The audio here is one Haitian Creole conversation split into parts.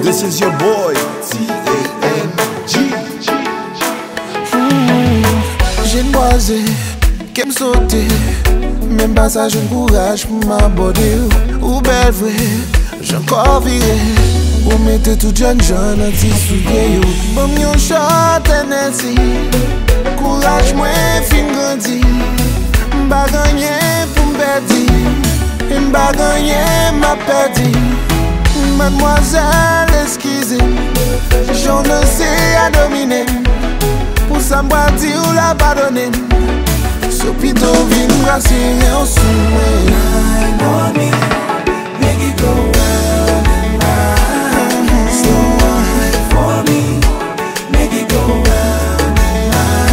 This is your boy T-A-N-G. J'ai boisé, qu'aime sauter, même pas ça j'ai courage pour m'aborder. Ou belle vraie, j'ai encore viré, ou mettez tout jeune jeune un petit soulier. Bon yon shot Tennessee, courage moi fin grandi. M'ba gagné pour m'perdi, m'ba gagné m'a perdu. Mademoiselle, excusez, j'en sais à dominer. Pour ça m'ba dire ou la pardonner. Sopito vin brasser en souhait. Make it go round and round. Slow wine for me. Make it go round and round.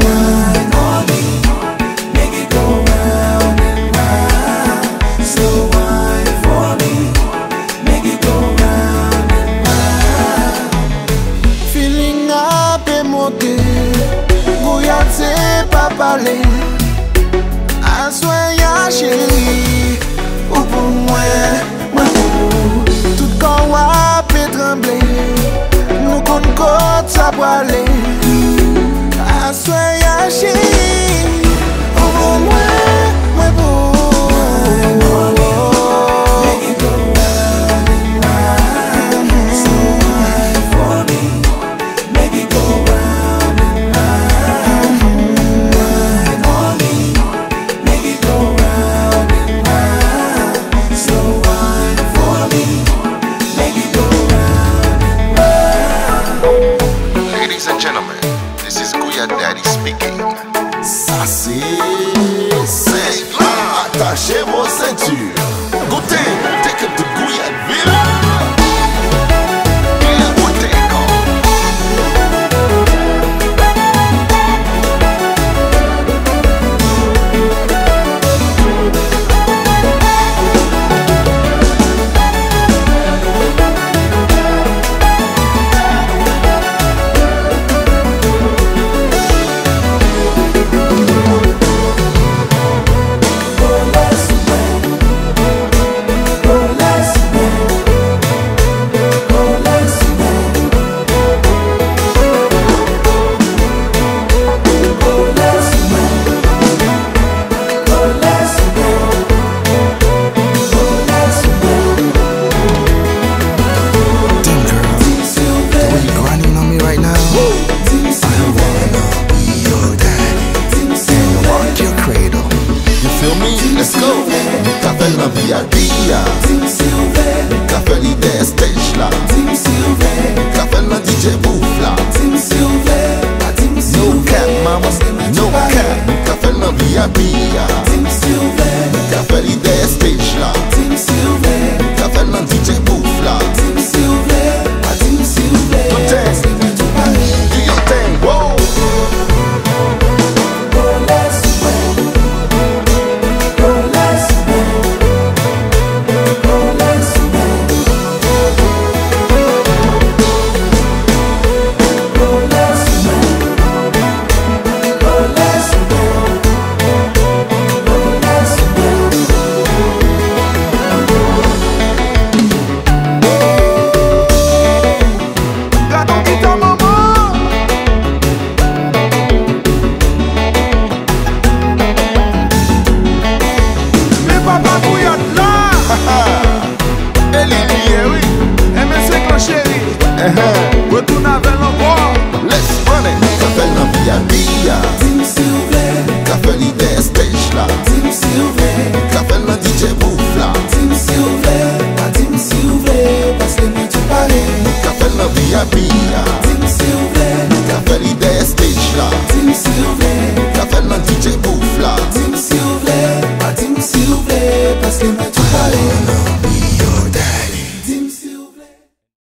Wine for me. Make it go round and round. Slow wine for me. Make it go round and round. Feeling up et monter. Gouyat c'est pas parler. Assoya chérie. Ou pour moi, moi pour tout corps wap et trembler. Nous qu'on côte ça pour aller. Assoya chérie. Ou pour moi, moi pour Make it go round and round. Slow wine for me. Make it go round and round. Wine on me. Make it go round and round. Slow wine for me. Make it go round and round. Ladies and gentlemen, this is Gouyat Daddy speaking. Ça c'est là, attachez vos ceintures. Goûtez, take it to Gouyatville. Let's go. Café la VIP. Café l'idée stage là. Café la DJ booth là. No cap, mama, no cap. Café la VIP.